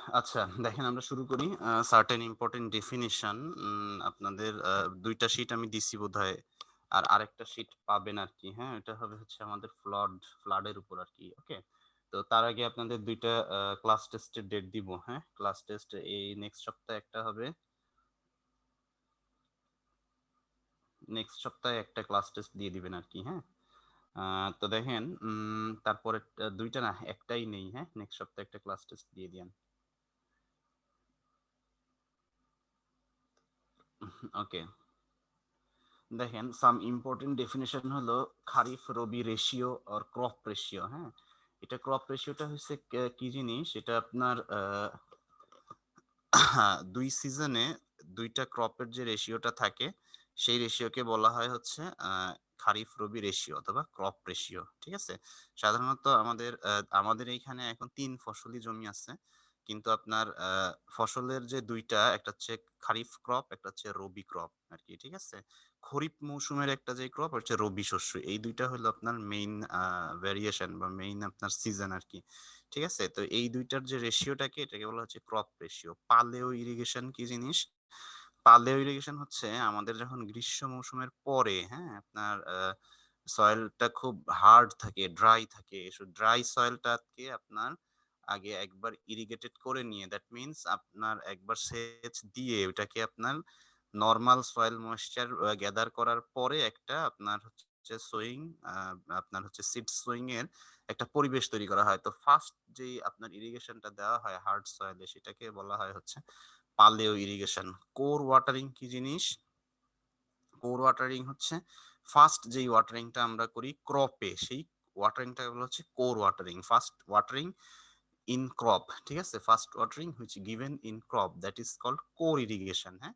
আচ্ছা, দেখেন আমরা শুরু করি। সার্টেন ইম্পোর্টেন্ট ডেফিনিশন আপনাদের ২ টা শীট আমি দিছি বোধহয়। আর আরেকটা শীট পাবেন আরকি, হ্যাঁ? এটা হবে হচ্ছে আমাদের ফ্লাডের উপর আরকি। ওকে? তো তার আগে আপনাদের ২ টা ক্লাস টেস্টের ডেট দিব, হ্যাঁ? ক্লাস টেস্ট এই নেক্সট সপ্তাহে একটা হবে। নেক্সট সপ্তাহে একটা ক্লাস টেস্ট দিয়ে দিবেন আরকি, হ্যাঁ? তো দেখেন তারপরেরটা ২ টা না, একটাই নেই, হ্যাঁ? নেক্সট সপ্তাহে একটা ক্লাস টেস্ট দিয়ে দিয়েন। ওকে। দেখেন সাম ইম্পর্টেন্ট ডেফিনিশন হলো খারিফ রবি রেশিও আর ক্রপ রেশিও, হ্যাঁ? এটা ক্রপ রেশিওটা হচ্ছে কি জিনিস, এটা আপনার ২ সিজনে ২ টা ক্রপের যে রেশিওটা থাকে সেই রেশিওকে বলা হয় হচ্ছে খারিফ রবি রেশিও অথবা ক্রপ রেশিও। ঠিক আছে? সাধারণত আমাদের এইখানে এখন ৩ ফসলি জমি আছে। কিন্তু আপনার ফসলের যে ২ টা, একটা হচ্ছে খারিফ ক্রপ, একটা হচ্ছে রবি ক্রপ আরকি। ঠিক আছে? খরিফ মৌসুমের একটা যে ক্রপ হচ্ছে রবি শস্য। এই ২ টা হলো আপনার মেইন ভেরিয়েশন বা মেইন আপনার সিজন আরকি। ঠিক আছে? তো এই ২ টার যে রেশিওটাকে এটাকে বলা হচ্ছে ক্রপ রেশিও। পালেও ইরিগেশন কি জিনিস? পালেও ইরিগেশন হচ্ছে আমাদের যখন গ্রীষ্ম মৌসুমের পরে, হ্যাঁ? আপনার সয়েলটা খুব হার্ড থাকে, ড্রাই থাকে। ড্রাই সয়েলটাকে আপনার আগে একবার ইরিগেটেড করে নিয়ে দ্যাট মিনস আপনার একবার সেচ দিয়ে ওইটাকে আপনার নরমাল সয়েল ময়েশ্চার গ্যাদার করার পরে একটা আপনার হচ্ছে আ আপনার হচ্ছে সিড সোইং এর একটা পরিবেশ তৈরি করা হয়। তো ফার্স্ট যেই আপনার ইরিগেশনটা দেওয়া হয় হার্ড সয়েলে সেটাকে বলা হয় হচ্ছে পালেও ইরিগেশন। কোর ওয়াটারিং কি জিনিস? কোর ওয়াটারিং হচ্ছে ফার্স্ট যেই ওয়াটারিংটা আমরা করি ক্রপে, সেই ওয়াটারিংটা হলো হচ্ছে core watering. First watering in crop. ঠিক আছে? First watering which given in crop that is called core irrigation, হ্যাঁ?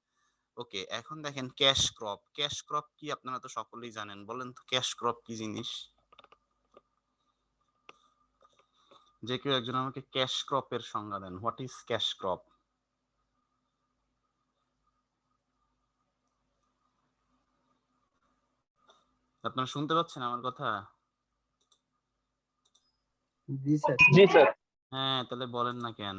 ওকে, এখন দেখেন ক্যাশ ক্রপ। ক্যাশ ক্রপ কি আপনারা তো সকলেই জানেন। বলেন তো ক্যাশ ক্রপ কি জিনিস? যে কেউ একজন আমাকে ক্যাশ ক্রপের সংজ্ঞা দেন। What is cash crop? আপনারা শুনতে পাচ্ছেন আমার কথা? জি স্যার। জি স্যার। হ্যাঁ, তাহলে বলেন না কেন?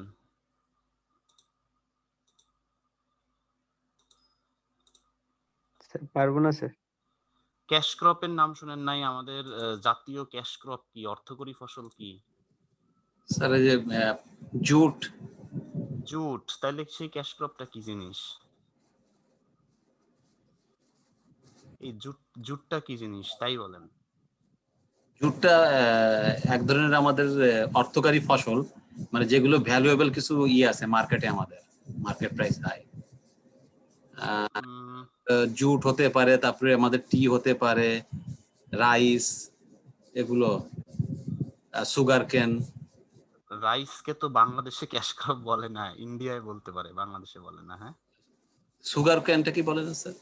স্যার পারবো না স্যার। ক্যাশ ক্রপের নাম শুনেন নাই? আমাদের জাতীয় ক্যাশ ক্রপ কি? অর্থকরী ফসল কি? স্যার এই যে জুট। জুট। তাইলে সেই ক্যাশ ক্রপটা কি জিনিস? এই জুটটা কি জিনিস তাই বলেন। জুটটা এক ধরনের আমাদের অর্থকারী ফসল, মানে যেগুলো ভ্যালুয়েবল কিছু আছে মার্কেটে, আমাদের মার্কেট প্রাইস হাই। উম জুট হতে পারে, তারপরে আমাদের টি হতে পারে, রাইস, এগুলো, সুগার কেন। রাইসকে তো বাংলাদেশে ক্যাশ ক্রপ বলে না, ইন্ডিয়ায় বলতে পারে, বাংলাদেশে বলে না, হ্যাঁ? সুগার কেনটা কি বলে না স্যার?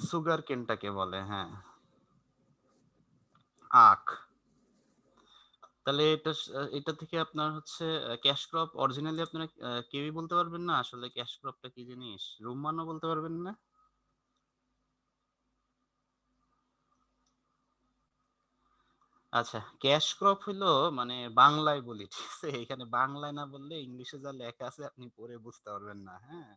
সুগার কেনটাকে বলে, হ্যাঁ, আখ। তাহলে এটা থেকে আপনার হচ্ছে ক্যাশ ক্রপ অরিজিনালি আপনারা কেউই বলতে পারবেন না আসলে ক্যাশ ক্রপটা কি জিনিস? রুম্মানও বলতে পারবেন না? আচ্ছা, ক্যাশ ক্রপ হইলো মানে বাংলায় বলি, ঠিক আছে? এখানে বাংলায় না বললে ইংলিশে যা লেখা আছে আপনি পড়ে বুঝতে পারবেন না, হ্যাঁ?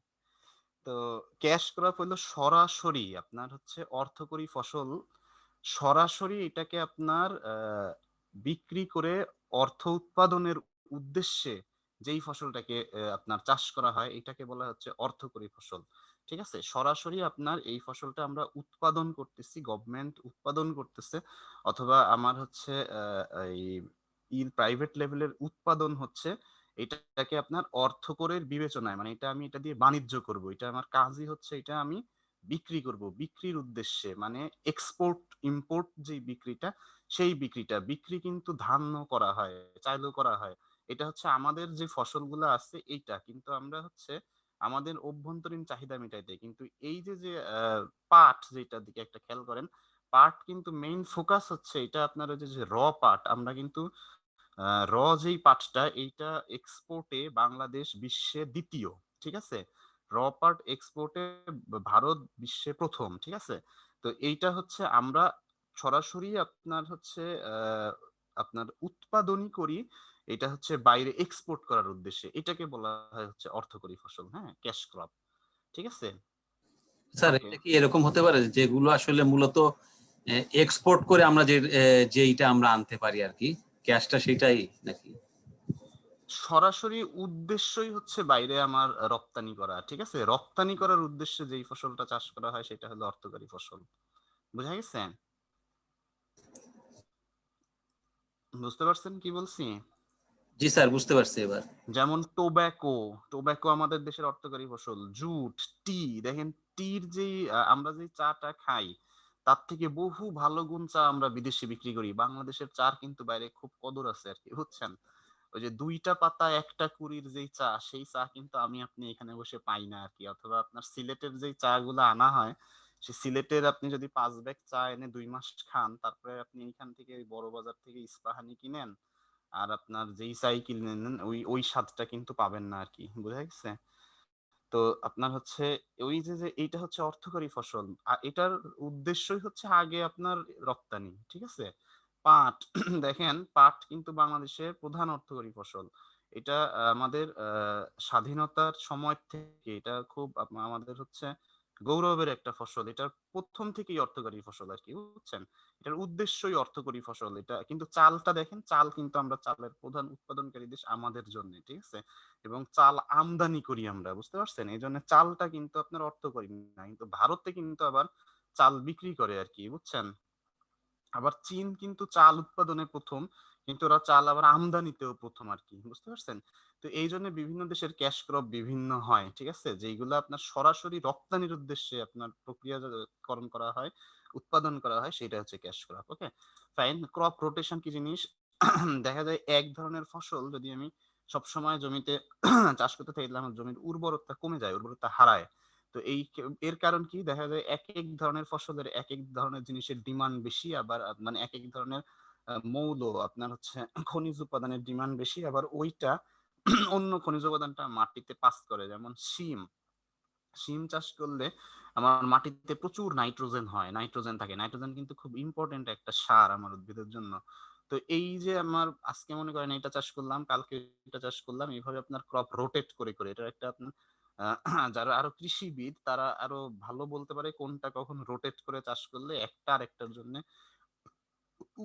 তো ক্যাশ ক্রপ হলো সরাসরি আপনার হচ্ছে অর্থকরী ফসল। সরাসরি এটাকে আপনার বিক্রি করে অর্থ উৎপাদনের উদ্দেশ্যে যেই ফসলটাকে আপনার চাষ করা হয় এটাকে বলা হচ্ছে অর্থকরী ফসল। ঠিক আছে? সরাসরি আপনার এই ফসলটা আমরা উৎপাদন করতেছি, গভর্নমেন্ট উৎপাদন করতেছে অথবা আমার হচ্ছে এই প্রাইভেট লেভেলের উৎপাদন হচ্ছে, এটাকে আপনার অর্থকরের বিবেচনায় মানে এটা দিয়ে বাণিজ্য করব। এটা আমার কাজই হচ্ছে এটা আমি বিক্রি করব। বিক্রির উদ্দেশ্যে মানে এক্সপোর্ট ইম্পোর্ট যেই বিক্রিটা, সেই বিক্রিটা। বিক্রি কিন্তু ধান্য করা হয়, চাইলেও করা হয়। এটা হচ্ছে আমাদের যে ফসলগুলো আছে এইটা। কিন্তু আমরা হচ্ছে আমাদের অভ্যন্তরীণ চাহিদা মেটাইতে। কিন্তু এই যে পাট যেটার দিকে একটা খেয়াল করেন, পাট কিন্তু মেইন ফোকাস হচ্ছে এটা আপনার ওই যে র পাট আমরা কিন্তু র যেই পাটটা এইটা এক্সপোর্টে বাংলাদেশ বিশ্বে দ্বিতীয়। ঠিক আছে? র পাট এক্সপোর্টে ভারত বিশ্বে প্রথম। ঠিক আছে? তো এইটা হচ্ছে আমরা সরাসরি আপনার হচ্ছে আপনার উৎপাদনই করি। এটা হচ্ছে বাইরে এক্সপোর্ট করার উদ্দেশ্যে, এটাকে বলা হয় হচ্ছে অর্থকরী ফসল, হ্যাঁ, ক্যাশ ক্রপ। ঠিক আছে? Sir okay. এটা কি এরকম হতে পারে যেগুলো আসলে মূলত এক্সপোর্ট করে আমরা যেইটা আমরা আনতে পারি আর কি, ক্যাশটা সেটাই নাকি? সরাসরি উদ্দেশ্যই হচ্ছে বাইরে আমার রপ্তানি করা, ঠিক আছে? রপ্তানি করার উদ্দেশ্যে যেই ফসলটা চাষ করা হয় সেটা হলো অর্থকরী ফসল। বুঝা গেছে? বুঝতে পারছেন কি বলছি? জি স্যার, বুঝতে পারছি এবার। যেমন টোব্যাকো, টোব্যাকো আমাদের দেশের অর্থকরী ফসল। জুট, টি, দেখেন টির যেই আমরা যে চাটা খাই তার থেকে বহু ভালো গুণ চা আমরা বিদেশে বিক্রি করি। বাংলাদেশের চার কিন্তু বাইরে খুব কদর আছে আর কি, বুঝছেন? ওই যে ২টা পাতা ১টা কুড়ির যেই চা, সেই চা কিন্তু আমি আপনি এখানে বসে পাই না আর কি। অথবা আপনার সিলেটের যেই চা গুলো আনা হয়, সে সিলেটের আপনি যদি ৫ ব্যাগ চা এনে ২ মাস খান, তারপরে আপনি এখান থেকে বড় বাজার থেকে ইস্পাহানি কিনেন, আর আপনার যেই চাই কিনে নেন ওই ওই স্বাদটা কিন্তু পাবেন না আর কি। বুঝা গেছে? তো আপনার হচ্ছে ওই যে এইটা হচ্ছে অর্থকরী ফসল। এটার উদ্দেশ্যই হচ্ছে আগে আপনার রপ্তানি। ঠিক আছে? পাট দেখেন পাট কিন্তু বাংলাদেশের প্রধান অর্থকরী ফসল। এটা আমাদের স্বাধীনতার সময় থেকে এটা খুব আমাদের হচ্ছে গৌরবের একটা ফসল। এটার ১ম থেকেই অর্থকরী ফসল আরকি, বুঝছেন? এটার উদ্দেশ্যই অর্থকরী ফসল। এটা কিন্তু চালটা দেখেন, চাল কিন্তু আমরা চালের প্রধান উৎপাদনকারী দেশ আমাদের জন্যে। ঠিক আছে? এবং চাল আমদানি করি আমরা, বুঝতে পারছেন? এইজন্য চালটা কিন্তু আপনার অর্থকরী না। কিন্তু ভারতে কিন্তু আবার চাল বিক্রি করে আরকি, বুঝছেন? আবার চীন কিন্তু চাল উৎপাদনে ১ম, কিন্তু ওরা চাল আবার আমদানিতেও ১ম আরকি। বুঝতে পারছেন? তো এইজন্য বিভিন্ন দেশের ক্যাশ ক্রপ বিভিন্ন হয়। ঠিক আছে? যেইগুলা আপনার সরাসরি রপ্তানির উদ্দেশ্যে আপনার প্রক্রিয়াজাতকরণ করা হয়, উৎপাদন করা হয়, সেটা হচ্ছে ক্যাশ ক্রপ। ওকে? ফাইন। ক্রপ রোটেশন কি জিনিস? দেখা যায় এক ধরনের ফসল যদি আমি সবসময় জমিতে চাষ করতে থাকি তাহলে আমার জমির উর্বরতা কমে যায়, উর্বরতা হারায়। তো এর কারণ কি? দেখা যায় একেক ধরনের ফসলের একেক ধরনের জিনিসের ডিমান্ড বেশি, আবার মানে একেক ধরনের মৌল আপনার হচ্ছে খনিজ উপাদানের ডিমান্ড বেশি, আবার ওইটা অন্য খনিজ উপাদানটা মাটিতে পাস করে। যেমন শিম, শিম চাষ করলে আমার মাটিতে প্রচুর নাইট্রোজেন হয়, নাইট্রোজেন থাকে। নাইট্রোজেন কিন্তু খুব ইম্পর্টেন্ট একটা সার আমার উদ্ভিদের জন্য। তো এই যে আমার আজকে মনে করেন এটা চাষ করলাম, কালকে এটা চাষ করলাম, এইভাবে আপনার ক্রপ রোটেট করে এটার একটা আপনার যারা আরো কৃষিবিদ তারা আরো ভালো বলতে পারে কোনটা কখন রোটেট করে চাষ করলে একটা আরেকটার জন্য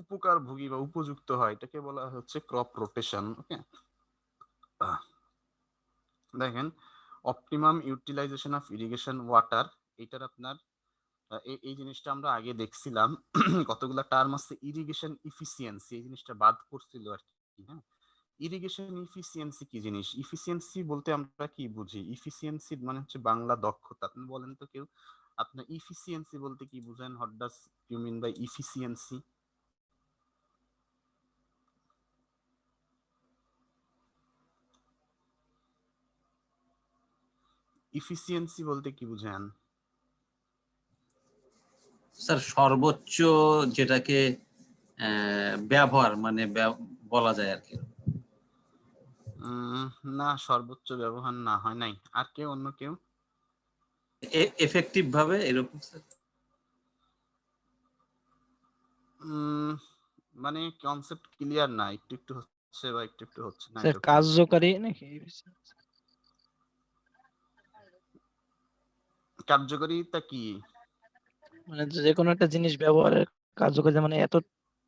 উপকারভোগী বা উপযুক্ত হয়, এটাকে বলা হচ্ছে ক্রপ রোটেশন। ওকে? দেখেন optimum utilisation of irrigation water, এটার আপনার এই জিনিসটা আমরা আগে দেখছিলাম। কতগুলা টার্ম আছে, ইরিগেশন ইফিসিয়েন্সি, এই জিনিসটা বাদ পড়ছিল আর কি। হ্যাঁ, ইরিগেশন ইফিসিয়েন্সি কি জিনিস? ইফিসিয়েন্সি বলতে আমরা কি বুঝি? ইফিসিয়েন্সি মানে হচ্ছে বাংলা দক্ষতা। আপনি বলেন তো কেউ, আপনার ইফিসিয়েন্সি বলতে কি বুঝেন? What does you mean by efficiency? Efficiency বলতে কি বুঝেন? স্যার সর্বোচ্চ যেটাকে ব্যবহার মানে বলা যায় আর কি। না, সর্বোচ্চ ব্যবহার না, হয় নাই। আর কেউ, অন্য কেউ? এফেক্টিভ ভাবে এরকম স্যার? মানে কনসেপ্ট ক্লিয়ার না, একটু একটু হচ্ছে বা একটু একটু হচ্ছে না, স্যার এরকম। কার্যকারী নাকি? কার্যকারিতা কি? মানে যে কোনো একটা জিনিস ব্যবহারের কার্যকারিতা, মানে এত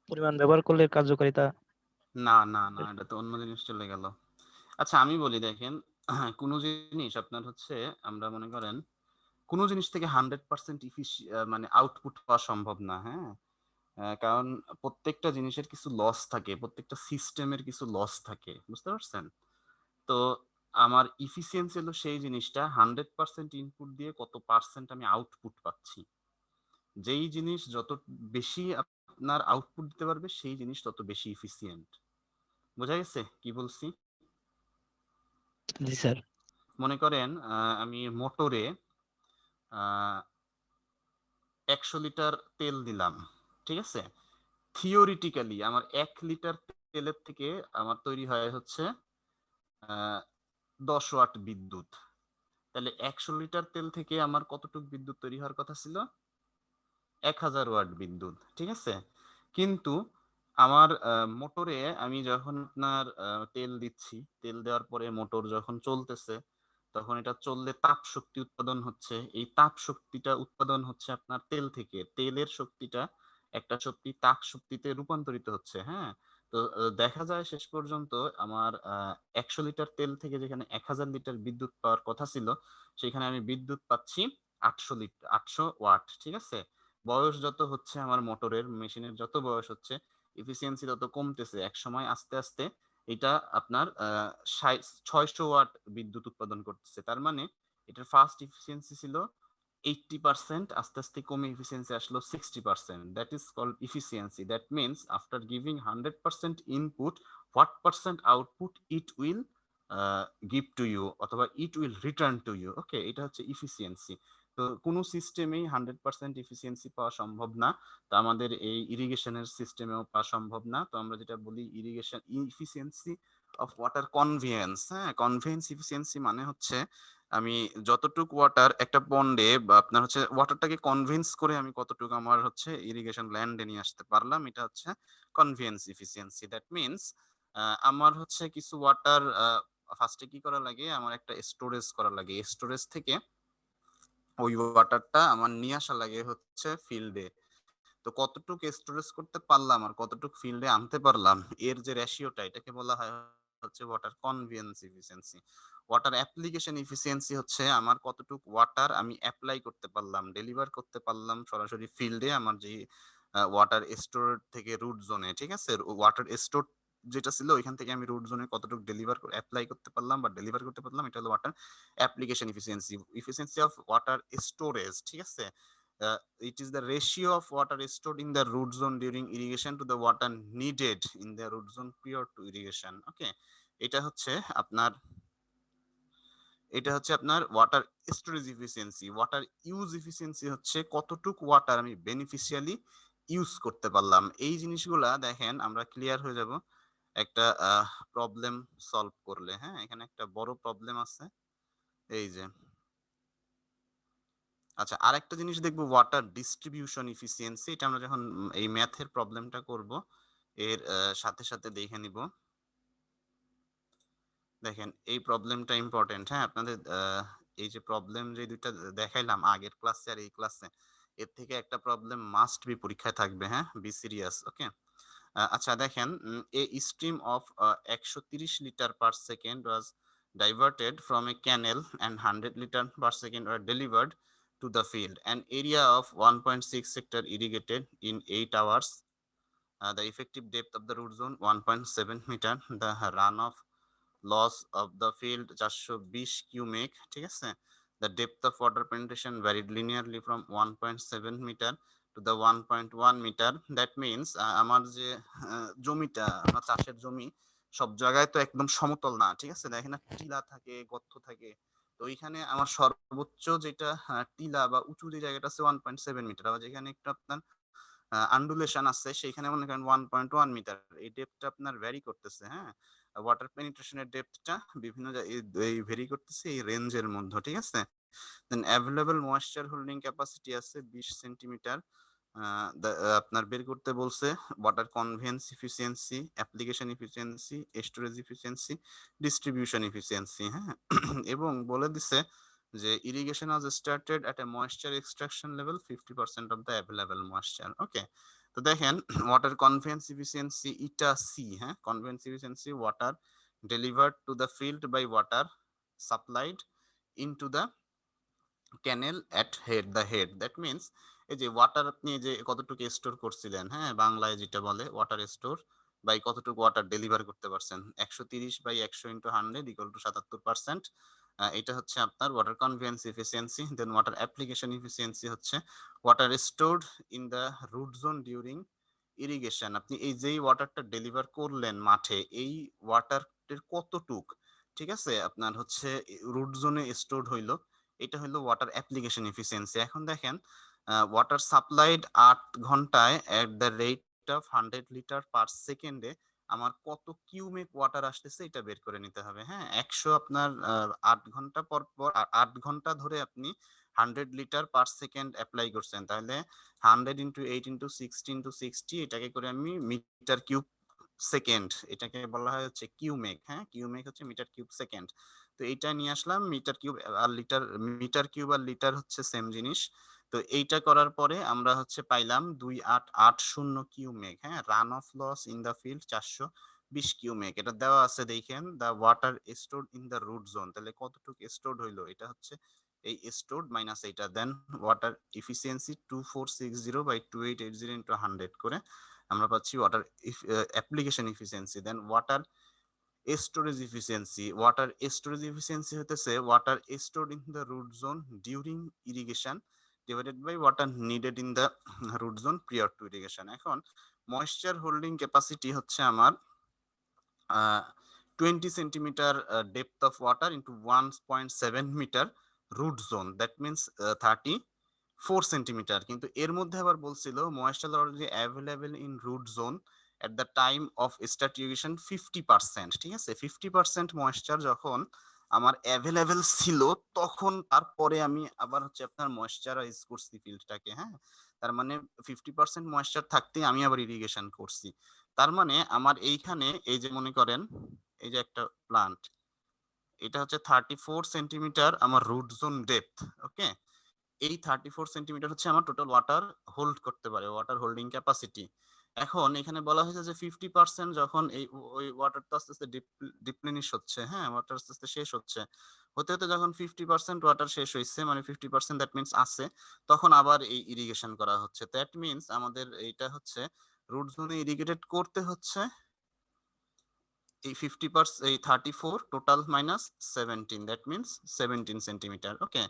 পরিমাণ ব্যবহার করলে এর কার্যকারিতা। না না না, এটা তো অন্য জিনিস চলে গেল। আচ্ছা আমি বলি, দেখেন কোন জিনিস আপনার হচ্ছে, আমরা মনে করেন কোন জিনিস থেকে 100% মানে আউটপুট পাওয়া সম্ভব না, হ্যাঁ? কারণ প্রত্যেকটা জিনিসের কিছু লস থাকে, প্রত্যেকটা সিস্টেমের কিছু লস থাকে, বুঝতে পারছেন? তো আমার ইফিসিয়েন্সি হলো সেই জিনিসটা 100% ইনপুট দিয়ে কত পার্সেন্ট আমি আউটপুট পাচ্ছি। যেই জিনিস যত বেশি আপনার আউটপুট দিতে পারবে সেই জিনিস তত বেশি ইফিসিয়েন্ট। বোঝা গেছে কি বলছি? জি স্যার। মনে করেন আমি মোটরে ১০০ লিটার তেল দিলাম, ঠিক আছে? থিওরিটিক্যালি আমার ১ লিটার তেলের থেকে আমার তৈরি হয় হচ্ছে ১০ ওয়াট বিদ্যুৎ। তাহলে ১০০ লিটার তেল থেকে আমার কতটুক বিদ্যুৎ তৈরি হওয়ার কথা ছিল? ১০০০ ওয়াট বিদ্যুৎ, ঠিক আছে? কিন্তু আমার মোটরে আমি যখন আপনার তেল দিচ্ছি, তেল দেওয়ার পরে মোটর যখন চলতেছে, তখন এটা চললে তাপ শক্তি উৎপাদন হচ্ছে। এই তাপ শক্তিটা উৎপাদন হচ্ছে আপনার তেল থেকে। তেলের শক্তিটা একটা শক্তি তাপ শক্তিতে রূপান্তরিত হচ্ছে, হ্যাঁ? তো দেখা যায় শেষ পর্যন্ত আমার ১০০ লিটার তেল থেকে যেখানে ১০০০ লিটার বিদ্যুৎ পাওয়ার কথা ছিল, সেখানে আমি বিদ্যুৎ পাচ্ছি ৮০০ ওয়াট, ঠিক আছে? বয়স যত হচ্ছে আমার মোটরের, মেশিনের যত বয়স হচ্ছে, এফিসিয়েন্সি তত কমতেছে। একসময় আস্তে, আস্তে এটা আপনার ৬০০ ওয়াট বিদ্যুৎ উৎপাদন করতেছে। তার মানে এটার ফার্স্ট এফিসিয়েন্সি ছিল 80%, আস্তে, আস্তে কমে এফিসিয়েন্সি আসলো 60%. That is called efficiency. That means after giving 100% input, what percent output it will give to you অথবা it will return to you. ওকে? এটা হচ্ছে efficiency. তো কোনো সিস্টেমেই 100% এফিসিয়েন্সি পাওয়া সম্ভব না। তো আমাদের এই ইরিগেশনের সিস্টেমেও পাওয়া সম্ভব না। তো আমরা যেটা বলি ইরিগেশন ইফিসিয়েন্সি অফ ওয়াটার কনভেয়েন্স, হ্যাঁ? কনভেয়েন্স এফিসিয়েন্সি মানে হচ্ছে আমি যতটুক ওয়াটার একটা পন্ডে বা আপনার হচ্ছে ওয়াটারটাকে কনভিন্স করে আমি কতটুকু আমার হচ্ছে ইরিগেশন ল্যান্ডে নিয়ে আসতে পারলাম, এটা হচ্ছে কনভেয়েন্স এফিসিয়েন্সি। দ্যাট মিনস আমার হচ্ছে কিছু ওয়াটার ফার্স্টে কি করা লাগে, আমার একটা স্টোরেজ করা লাগে। স্টোরেজ থেকে ওই ওয়াটারটা আমার নিয়ে আসা লাগে হচ্ছে ফিল্ডে। তো কতটুকু স্টোরেজ করতে পারলাম আর কতটুকু ফিল্ডে আনতে পারলাম, এর যে রেশিওটা, এটাকে বলা হয় হচ্ছে water conveyance efficiency. Water application efficiency হচ্ছে আমার কতটুকু ওয়াটার আমি অ্যাপ্লাই করতে পারলাম, ডেলিভার করতে পারলাম সরাসরি ফিল্ডে আমার যে ওয়াটার স্টোর থেকে রুট জোনে, ঠিক আছে? ওয়াটার স্টোর যেটা ছিল ওইখান থেকে আমি রুট জোনে কতটুকু ডেলিভার অ্যাপ্লাই করতে পারলাম বা ডেলিভার করতে পারলাম, এটা হলো water application efficiency. Efficiency of water storage, ঠিক আছে? It is the ratio of water stored in the root zone during irrigation to the water needed in the root zone prior to irrigation. Okay, এটা হচ্ছে আপনার water storage efficiency. Water use efficiency হচ্ছে কতটুকু water আমি beneficiary use করতে পারলাম। এই জিনিসগুলা দেখেন আমরা ক্লিয়ার হয়ে যাব একটা প্রবলেম সলভ করলে, হ্যাঁ? এখানে একটা বড় প্রবলেম আছে, এই যে। আচ্ছা, আরেকটা জিনিস দেখবো ওয়াটার ডিস্ট্রিবিউশন এফিসিয়েন্সি। এটা আমরা যখন এই ম্যাথের প্রবলেমটা করব, এর সাথে সাথে দেখে নিব। দেখেন এই প্রবলেমটা ইম্পর্টেন্ট, হ্যাঁ? আপনাদের এই যে প্রবলেম যে দুইটা দেখাইলাম আগের ক্লাসে আর এই ক্লাসে, এর থেকে একটা প্রবলেম মাস্ট বি পরীক্ষায় থাকবে, হ্যাঁ? Be serious, okay? আচ্ছা দেখেন, a stream of ১৩০ litre per second was diverted from a canal and 100 liter per second were delivered to the field. An area of 1.6 hectare irrigated in 8 hours. The effective depth of the root zone 1.7 meter. The runoff loss of the field 420 cubic, ঠিক আছে? The depth of water penetration varied linearly from 1.7 meter to the 1.1 meter. That means আমার যে জমিটা, আমার চাষের জমি, সব জায়গায় তো একদম সমতল না, ঠিক আছে? দেখেন না, টিলা থাকে, গর্ত থাকে। তো ওইখানে আমার সর্বোচ্চ যেটা টিলা বা উঁচু যে জায়গাটা আছে 1.7 মিটার, আবার যেখানে একটু আপনার আন্ডুলেশন আছে সেইখানে মনে করেন 1.1 মিটার। এই ডেপথটা আপনার ভ্যারি করতেছে, হ্যাঁ? ওয়াটার পেনিট্রেশনের ডেপথটা বিভিন্ন এই ভেরি করতেছে এই রেঞ্জের মধ্যে, ঠিক আছে? দেন অ্যাভেলেবল ময়েশ্চার হোল্ডিং ক্যাপাসিটি আছে 20 সেন্টিমিটার। আপনার বের করতে বলছে water conveyance efficiency, application efficiency, storage efficiency, distribution efficiency, হ্যাঁ? এবং বলে দিছে যে irrigation was started at a moisture extraction level 50% of the available moisture. Okay, তো দেখেন water conveyance efficiency eta c, হ্যাঁ? Conveyance efficiency water delivered to the field by water supplied into the canal at head, the head. That means এই যে water আপনি যে কতটুকু store করছিলেন, হ্যাঁ? বাংলায় যেটা বলে ওয়াটার স্টোর বাই কতটুকু ওয়াটার ডেলিভার করতে পারছেন, 130 বাই 100 ইন্টু 100 ইকুয়াল টু 77%। এটা হচ্ছে আপনার water conveyance efficiency. Then water application efficiency হচ্ছে water stored in the root zone during irrigation. আপনি এই যেই ওয়াটারটা ডেলিভার করলেন মাঠে, এই ওয়াটারটির কতটুক, ঠিক আছে, আপনার হচ্ছে রুট জোনে স্টোরড হইলো, এটা হলো ওয়াটার অ্যাপ্লিকেশন এফিসিয়েন্সি। এখন দেখেন ওয়াটার সাপ্লাইড ৮ ঘন্টায় at the rate of 100 litre per সেকেন্ডে আমার কত কিউমেক ওয়াটার আসতেছে এটা বের করে নিতে হবে, হ্যাঁ? ১০০ আপনার ৮ ঘন্টা পর পর ৮ ঘন্টা ধরে আপনি 100 লিটার পার সেকেন্ড অ্যাপ্লাই করছেন, তাহলে 100 ইন্টু 8 ইন্টু 60 ইন্টু 60 এটাকে করে আমি মিটার কিউব সেকেন্ড, এটাকে বলা হয় হচ্ছে কিউমেক। হ্যাঁ, কিউমেক হচ্ছে মিটার কিউব সেকেন্ড। তো এইটা নিয়ে আসলাম, মিটার কিউব আর লিটার, মিটার কিউব আর লিটার হচ্ছে সেম জিনিস। তো এইটা করার পরে আমরা হচ্ছে পাইলাম 2880 কিউমেক। হ্যাঁ, run off loss in the field 420 cumec. এটা দেওয়া আছে দেখেন, the water stored in the root zone, তাহলে কতটুকু স্টোরড হইলো, এটা হচ্ছে এই স্টোরড মাইনাস এইটা, then water efficiency 2460 by 2880 into 100 করে আমরা পাচ্ছি water application efficiency. Then water storage efficiency, water storage efficiency হতেছে water stored in the root zone during irrigation divided by water needed in the root zone prior to irrigation. এখন moisture holding capacity হচ্ছে আমার 20 centimetre depth of water into 1.7 metre root zone, that means 34 centimetre. কিন্তু এর মধ্যে আবার বলছিল moisture already available in root zone at the time of start irrigation 50%, ঠিক আছে, 50% ময়েশ্চার যখন আমার অ্যাভেলেবেল ছিল তখন তারপরে আমি আবার হচ্ছে আপনার ময়েশ্চারাইজ করছি ফিল্ডটাকে। হ্যাঁ, তার মানে 50% ময়েশ্চার থাকতে আমি আবার ইরিগেশন করছি। তার মানে আমার এইখানে এই যে মনে করেন এই যে একটা প্লান্ট, এটা হচ্ছে 34 সেন্টিমিটার আমার রুট জোন ডেপথ। ওকে, এই 34 সেন্টিমিটার হচ্ছে আমার টোটাল ওয়াটার হোল্ড করতে পারে, ওয়াটার হোল্ডিং ক্যাপাসিটি। এখন এখানে বলা হয়েছে যে 50% যখন এই ওই ওয়াটারটা আস্তে আস্তে ডিপ্লেনিশ হচ্ছে, হ্যাঁ, ওয়াটার আস্তে আস্তে শেষ হচ্ছে, হতে হতে যখন 50% ওয়াটার শেষ হয়েছে, মানে 50% দ্যাট মিনস আছে, তখন আবার এই ইরিগেশন করা হচ্ছে। দ্যাট মিনস আমাদের এইটা হচ্ছে রুট জোনে ইরিগেটেড করতে হচ্ছে এই 50%, এই 34 total minus 17, that means 17 centimetre. Okay,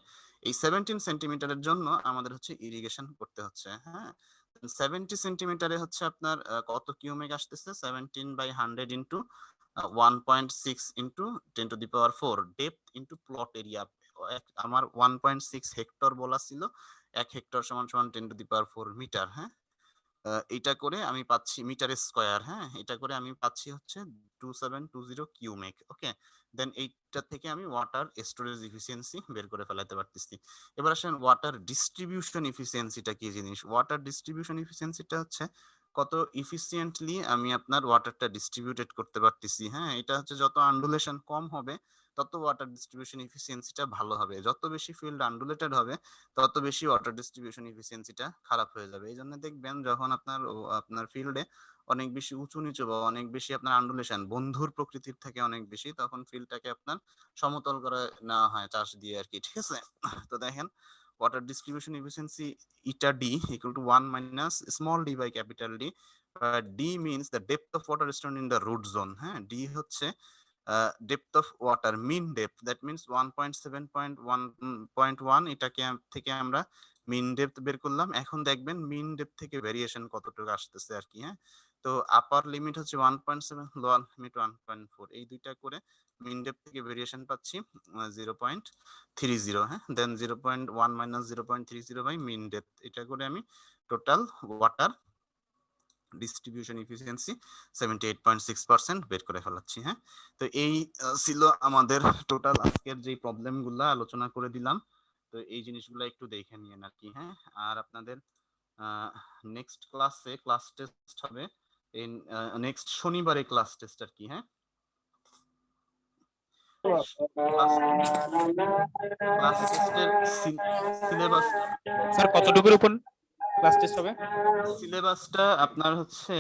এই 17 সেন্টিমিটারের জন্য আমাদের হচ্ছে ইরিগেশন করতে হচ্ছে। হ্যাঁ, 70 সেন্টিমিটারে হচ্ছে আপনার কত কিউমেক আসতেছে, 17 by 100 into 1.6 into 10 to the power 4 depth into plot area. আমার 1.6 হেক্টর বলা ছিল, 1 হেক্টর সমান সমান 10 টু দি পাওয়ার 4 মিটার। হ্যাঁ, এটা করে আমি পাচ্ছি মিটার স্কয়ার। হ্যাঁ, এটা করে আমি পাচ্ছি হচ্ছে 2720 কিউমেক। ওকে, দেন এইটা থেকে আমি ওয়াটার স্টোরেজ এফিসিয়েন্সি বের করে ফেলাতে পারতেছি। এবার আসেন ওয়াটার ডিস্ট্রিবিউশন এফিসিয়েন্সিটা কি জিনিস। ওয়াটার ডিস্ট্রিবিউশন এফিসিয়েন্সিটা হচ্ছে কত ইফিসিয়েন্টলি আমি আপনার ওয়াটারটা ডিস্ট্রিবিউটেড করতে পারতেছি। হ্যাঁ, এটা হচ্ছে যত আন্ডুলেশন কম হবে তত ওয়াটার ডিস্ট্রিবিউশন এফিসিয়েন্সিটা ভালো হবে, যত বেশি ফিল্ড আন্ডুলেটেড হবে তত বেশি ওয়াটার ডিস্ট্রিবিউশন এফিসিয়েন্সিটা খারাপ হয়ে যাবে। এই জন্য দেখবেন যখন আপনার ফিল্ডে অনেক বেশি উঁচু নিচু বা অনেক বেশি আপনার আন্ডুলেশন বন্ধুর প্রকৃতির থেকে অনেক বেশি, তখন ফিল্ডটাকে আপনার সমতল করে নেওয়া হয় চাষ দিয়ে আর কি, ঠিক আছে। তো দেখেন water distribution efficiency eta d equal to 1 minus small d by capital d. D means the depth of water stored in the root zone. হ্যাঁ, ডি হচ্ছে depth of water mean depth, that means 1.7.1 এটাকে থেকে আমরা মিন depth বের করলাম। এখন দেখবেন মিন depth থেকে ভেরিয়েশন কতটুকু আসতেছে আর কি। হ্যাঁ, তো আপার লিমিট হচ্ছে 1.7, লোয়ার লিমিট 1.4, এই দুইটা করে মিন ডেপথ থেকে ভেরিয়েশন পাচ্ছি 0.30। হ্যাঁ, দেন 0.1 মাইনাস 0.30 বাই মিন ডেপথ, এটা করে আমি টোটাল ওয়াটার ডিস্ট্রিবিউশন এফিসিয়েন্সি 78.6% বের করে ফেলাচ্ছি। হ্যাঁ, তো এই ছিল আমাদের টোটাল আজকের যে প্রবলেমগুলো আলোচনা করে দিলাম। তো এই জিনিসগুলো একটু দেখে নিয়েন আর কি। হ্যাঁ, আর আপনাদের নেক্সট ক্লাসে ক্লাস টেস্ট হবে, এই নেক্সট শনিবারে ক্লাস টেস্ট আর কি। হ্যাঁ, ক্লাস টেস্টের সিলেবাস স্যার কতটুকুর উপর ক্লাস টেস্ট হবে? সিলেবাসটা আপনার হচ্ছে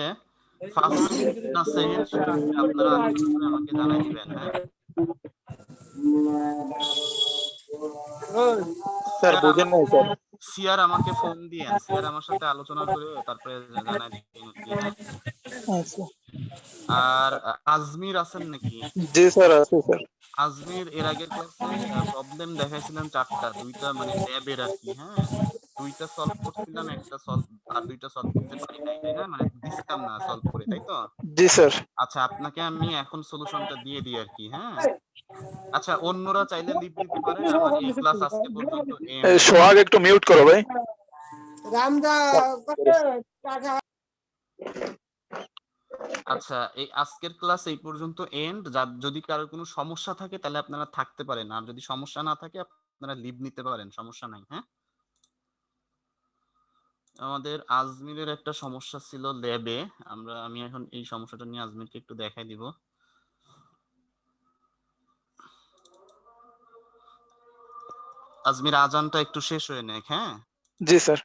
ফার্স্ট না সেকেন্ড সেটা হচ্ছে আপনারা আলোচনা করে আমাকে জানাই দিবেন। হ্যাঁ স্যার বুঝেন নাই স্যার। সিয়ার আমাকে ফোন দিয়েন, সিয়ার আমার সাথে আলোচনা করে তারপরে জানাই দিবেন আর কি। হ্যাঁ, আচ্ছা আর আজমির আছেন নাকি? জি স্যার আছে স্যার। আজমির এর আগের ক্লাসে প্রবলেম দেখাইছিলেন 4টা, 2টা মানে ল্যাবের আর কি। হ্যাঁ, 2টা সলভ করছিলাম, একটা সলভ আর 2টা সলভ করতে পারি নাই, তাই না? মানে দিছিলাম না সলভ করে, তাই তো? জি স্যার। আচ্ছা, আপনাকে আমি এখন সলিউশনটা দিয়ে দিই আর কি। হ্যাঁ, আচ্ছা, অন্যরা চাইলে লিভ দিতে পারেন, আমার এই ক্লাস আজকে পর্যন্ত এন্ড। সোহাগ একটু মিউট করো ভাই। আচ্ছা, এই আজকের ক্লাস এই পর্যন্ত এন্ড। যদি কারোর কোনো সমস্যা থাকে তাহলে আপনারা থাকতে পারেন, আর যদি সমস্যা না থাকে আপনারা লিভ নিতে পারেন, সমস্যা নাই। হ্যাঁ, আমাদের আজমিরের একটা সমস্যা ছিল ল্যাবে। আমি এখন এই সমস্যাটা নিয়ে আজমিরকে একটু দেখাই দিব। আজমির, আজানটা একটু শেষ হয়ে নেক। হ্যাঁ, জি স্যার।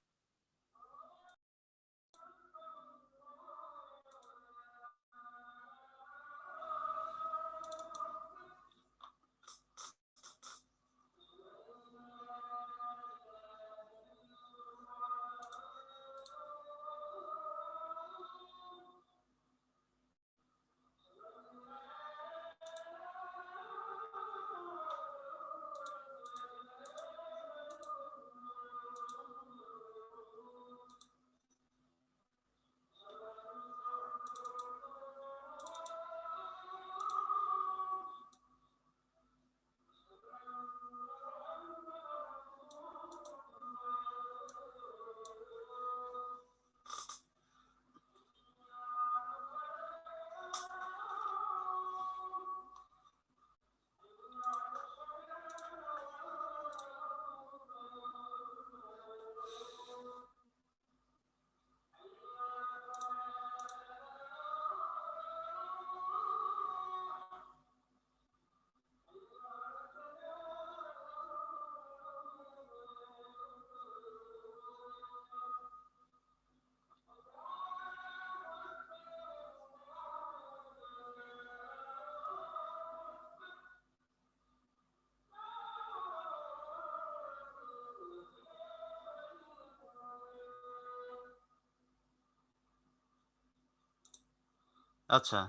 আচ্ছা,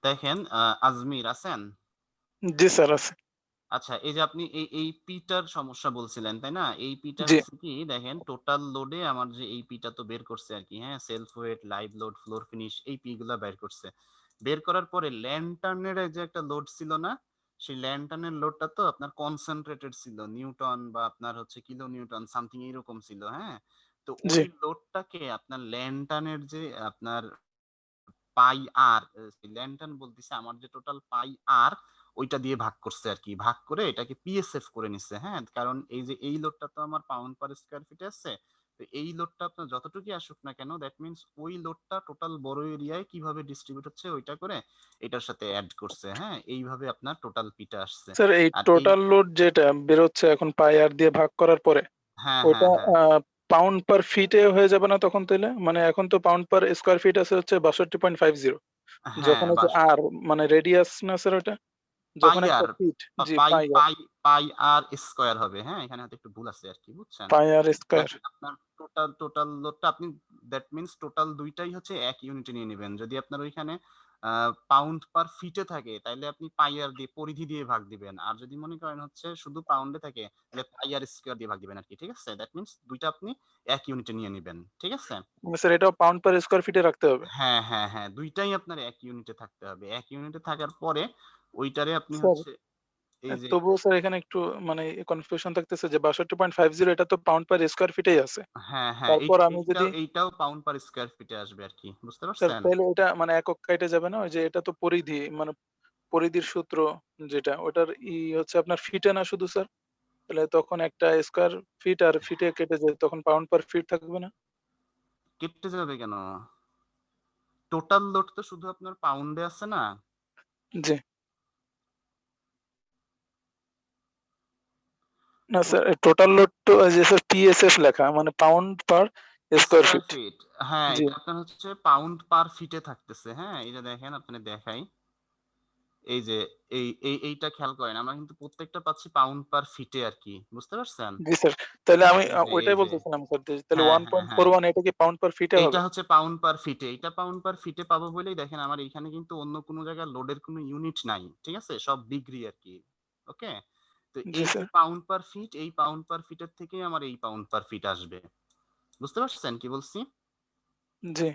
দেখেন আজমির আছেন? জি স্যার আছে। আচ্ছা, এই যে আপনি এই পিটার সমস্যা বলছিলেন, তাই না? এই পিটা জি হচ্ছে কি, দেখেন টোটাল লোডে আমার যে এই পিটা তো বের করছে আরকি। হ্যাঁ, self wait, live load, floor finish এই পি গুলা বের করছে। বের করার পরে ল্যান্টার্নের যে একটা লোড ছিল না? সেই ল্যান্টার্নের লোডটা তো আপনার কনসেনট্রেটেড ছিল। নিউটন বা আপনার হচ্ছে কিলো নিউটন সামথিং এইরকম ছিল। হ্যাঁ? তো জি ওই লোডটাকে আপনার ল্যান্টার্নের যে আপনার পাই আর ল্যান্টার্ন বলতেছে আমার যে টোটাল পাই আর ওইটা দিয়ে ভাগ করছে আর কি, ভাগ করে এটাকে পিএসএফ করে নিচ্ছে। হ্যাঁ, কারণ এই যে এই লোডটা তো আমার পাউন্ড পার স্কয়ার ফিটে আছে, তো এই লোডটা আপনার যতটুকুই আসুক না কেন, দ্যাট মিনস ওই লোডটা টোটাল বড় এরিয়ায় কিভাবে ডিস্ট্রিবিউট হচ্ছে ওইটা করে এটার সাথে অ্যাড করছে। হ্যাঁ, এইভাবে আপনার টোটাল পিটা আসছে। স্যার, এই আর এই টোটাল লোড যেটা বেরোচ্ছে এখন পাই আর দিয়ে ভাগ করার পরে হ্যাঁ, ওটা হ্যাঁ, হ্যাঁ, পাউন্ড পার ফিটে হয়ে যাবে না তখন তাইলে? মানে এখন তো পাউন্ড পার স্কয়ার ফিট আছে হচ্ছে 62.50, হ্যাঁ, যখন হচ্ছে আর মানে রেডিয়াস না স্যার ওটা, পাই যখন একটা আর ফিট। জি পাই পাই আর, পাই পাই আর স্কয়ার হবে। হ্যাঁ, এখানে হয়তো একটু ভুল আছে আর কি, বুঝছেন? পাই আর স্কয়ার। দেখেন আপনার টোটাল লোডটা আপনি দ্যাট মিনস টোটাল দুইটাই হচ্ছে এক ইউনিটে নিয়ে নেবেন। যদি আপনার ওইখানে পাউন্ড পার ফিটে থাকে তাইলে আপনি পাই আর দিয়ে পরিধি দিয়ে ভাগ দিবেন। আর যদি মনে করেন হচ্ছে শুধু পাউন্ডে থাকে তাহলে পাই আর স্কয়ার দিয়ে ভাগ দিবেন আরকি। ঠিক আছে? দ্যাট মিনস দুইটা আপনি এক ইউনিটে নিয়ে নিবেন। ঠিক আছে? মানে স্যার এটাও পাউন্ড পার স্কয়ার ফিটে রাখতে হবে? হ্যাঁ, হ্যাঁ, হ্যাঁ, দুইটাই আপনার এক ইউনিটে থাকতে হবে। এক ইউনিটে থাকার পরে ওইটারে আপনি স্যার হচ্ছে এই যে তবুও স্যার এখানে একটু মানে কনফিউশন থাকতেছে যে 62.50 এটা তো পাউন্ড পার স্কয়ার ফিটেই আছে। হ্যাঁ, হ্যাঁ, তারপর আমি যদি এইটাও পাউন্ড পার স্কয়ার ফিটে আসবে আরকি। বুঝতে স্যার পারছেন? তাহলে এটা মানে একক কাইটে যাবে না? ওই যে এটা তো পরিধি মানে পরিধির সূত্র যেটা ওটার হচ্ছে আপনার ফিটে না শুধু স্যার? তাহলে তখন একটা স্কয়ার ফিট আর ফিটে কেটে যায় তখন পাউন্ড পার ফিট থাকবে না? কেটে যাবে কেন? টোটাল লোড তো শুধু আপনার পাউন্ডে আছে না? জি। না স্যার টোটাল লোড তো ওই যে স্যার পিএসএফ লেখা মানে pound per square square feet. Feet. হ্যাঁ, জি। এটা আপনার হচ্ছে পাউন্ড পার ফিটে থাকতেছে। হ্যাঁ, এই যে দেখেন আপনাকে দেখাই। এই যে এইটা খেয়াল করেন। আমরা কিন্তু প্রত্যেকটা পাচ্ছি পাউন্ড পার ফিটে আরকি। বুঝতে পারছেন? জি স্যার। তাহলে আমি এই ওইটাই যে বলতেছিলাম স্যার যে তাহলে হ্যাঁ, হ্যাঁ, হ্যাঁ। 1.41 এটা কি পাউন্ড পার ফিটে এইটা হবে? হচ্ছে পাউন্ড পার ফিটে। এইটা পাউন্ড পার ফিটে পাবো বলেই দেখেন আমার এইখানে কিন্তু অন্য কোনো জায়গায় লোডের কোনো ইউনিট নাই। ঠিক আছে? সব ডিগ্রি আরকি। ওকে? তো জি এই যে স্যার। পাউন্ড পার ফিট, এই পাউন্ড পার ফিটের থেকেই আমার এই পাউন্ড পার ফিট আসবে। বুঝতে পারছেন কি বলছি? জি।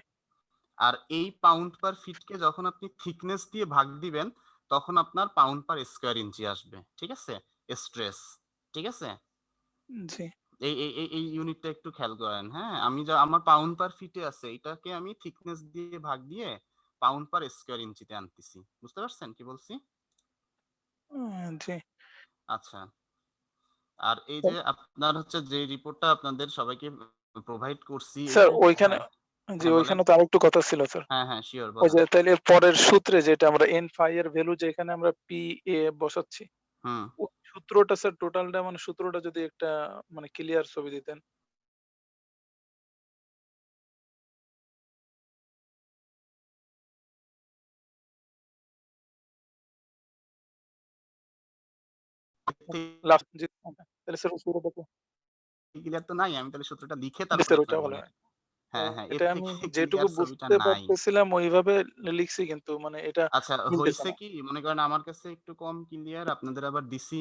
আর এই পাউন্ড পার ফিটকে যখন আপনি থিকনেস দিয়ে ভাগ দিবেন, তখন আপনার পাউন্ড পার স্কয়ার ইঞ্চি আসবে। ঠিক আছে? স্ট্রেস। ঠিক আছে? জি। এই ইউনিটটা একটু খেয়াল করেন। হ্যাঁ? আমি আমার পাউন্ড পার ফিটে আছে। এটাকে আমি থিকনেস দিয়ে ভাগ দিয়ে পাউন্ড পার স্কয়ার ইঞ্চিতে আনতেছি। বুঝতে পারছেন কি বলছি? জি। আচ্ছা। আর এই যে আপনার হচ্ছে যে রিপোর্টটা আপনাদের সবাইকে প্রোভাইড করছি স্যার এটা ওইখানে হ্যাঁ, জি হ্যাঁ বলেন। ওইখানে তো আরেকটু কথা ছিল স্যার। হ্যাঁ, হ্যাঁ শিওর ওই যে বলেন। তাইলে পরের সূত্রে যেটা আমরা n phi এর ভ্যালু যেখানে আমরা PA বসাচ্ছি, হুম। ওই সূত্রটা স্যার টোটালটা মানে সূত্রটা যদি একটা মানে ক্লিয়ার ছবি দিতেন। লাস্ট জি তাহলে স্যার ওই সূত্রটা তো ক্লিয়ার তো নাই। আমি তাহলে সূত্রটা লিখে জি তারপরে স্যার ওইটা আপনাকে ভালো বলি। হয়। হ্যাঁ, হ্যাঁ এর এটা আমি থেকে যেটুকু ক্লিয়ার ছবিটা বুঝতে নাই। পারতেছিলাম ওইভাবে লিখছি কিন্তু মানে এটা আচ্ছা মিলতেছে হইছে না। কি মনে করেন আমার কাছে একটু কম ক্লিয়ার আপনাদের আবার দিছি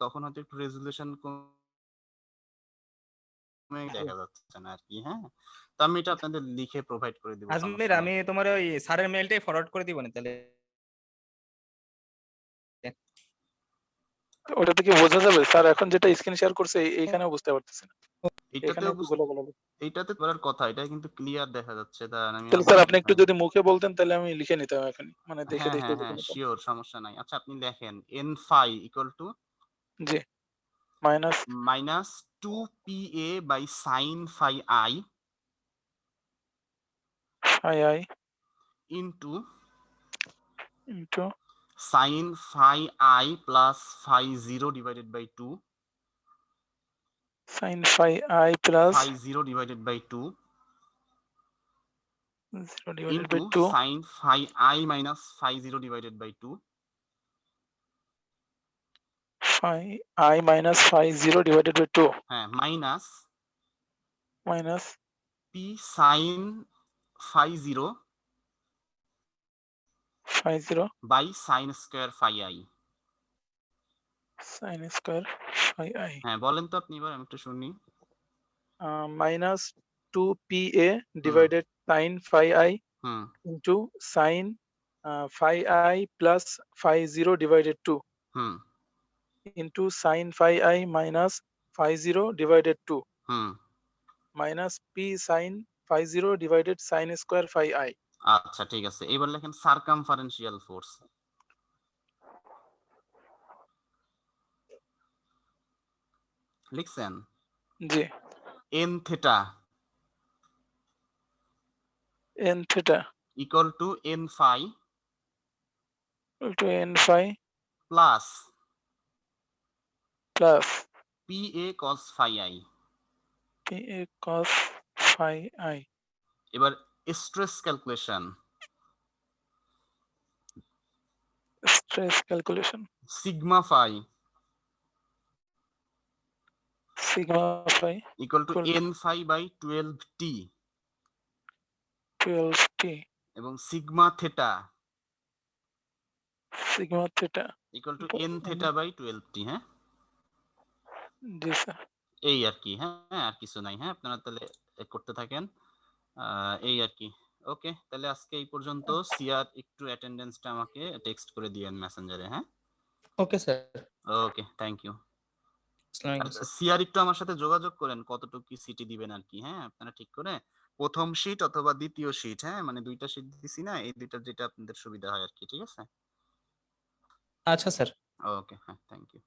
তখন হয়তো একটু রেজোলিউশন কমে জি। দেখা যাচ্ছে না আরকি, হ্যাঁ? তো আমি এটা আপনাদের লিখে প্রোভাইড করে দিব আজমির সমস্যা নাই। আমি তোমার ওই স্যারের মেইলটাই ফরওয়ার্ড করে দিব না তাহলে। ওটাতে কি বোঝা যাবে? স্যার এখন যেটা স্ক্রিন শেয়ার করছে এইখানেও বুঝতে পারতেছি না। এখানে এটাতেও একটু গোলাগুলা। এইটাতে করার কথা। এটা কিন্তু ক্লিয়ার দেখা যাচ্ছে। দাঁড়ান আমি তাহলে আবার স্যার আপনি একটু দেখাই। যদি মুখে বলতেন তাহলে আমি লিখে নিতাম এখনই। মানে দেখে হ্যাঁ, হ্যাঁ, লিখে হ্যাঁ নিতাম। শিওর সমস্যা নাই। আচ্ছা আপনি লেখেন n phi equal to G, minus minus 2 PA by sin phi I phi i into into sin phi I plus phi 0 divided by 2 sin phi i plus phi 0 divided by 2 0 divided by into 2 sin phi I minus phi 0 divided by 2 phi i minus phi 0 divided by 2 হ্যাঁ minus minus p sin phi 0 phi 0 by sin square phi I sin square phi i হ্যাঁ বলেন তো আপনি এবার আমি একটু শুনি। Minus 2 pa divided sin phi i hmm into sin phi i plus phi 0 divided 2 hmm into sin phi i minus phi 0 divided 2 hmm minus p sin phi 0 divided sin square phi i. আচ্ছা ঠিক আছে এবার লেখেন সার্কামফারেন্সিয়াল force লিখছেন জি n theta n theta equal to n phi equal to n phi plus plus PA cos phi I pa cos phi i. এবার stress calculation Stress calculation sigma phi sigma phi equal to equal to n phi by 12t 12t এবং sigma theta sigma theta equal to n theta by 12t হ্যাঁ জি sir এই আর কি হ্যাঁ আর কিছু নাই হ্যাঁ আপনারা তাহলে করতে থাকেন এই আর কি ওকে তাহলে আজকে এই পর্যন্ত সিআর একটু অ্যাটেন্ডেন্সটা আমাকে টেক্সট করে দিয়েন মেসেঞ্জারে হ্যাঁ okay sir. Okay thank you আসসালামু আলাইকুম স্যার। সিআর একটু আমার সাথে যোগাযোগ করেন কতটুকু কি সিটি দিবেন আর কি হ্যাঁ আপনারা ঠিক করে প্রথম শীট অথবা দ্বিতীয় শীট হ্যাঁ মানে দুইটা শীট দিছি না এই দুইটা যেটা আপনাদের সুবিধা হয় আর কি ঠিক আছে আচ্ছা স্যার। ওকে হ্যাঁ থ্যাংক ইউ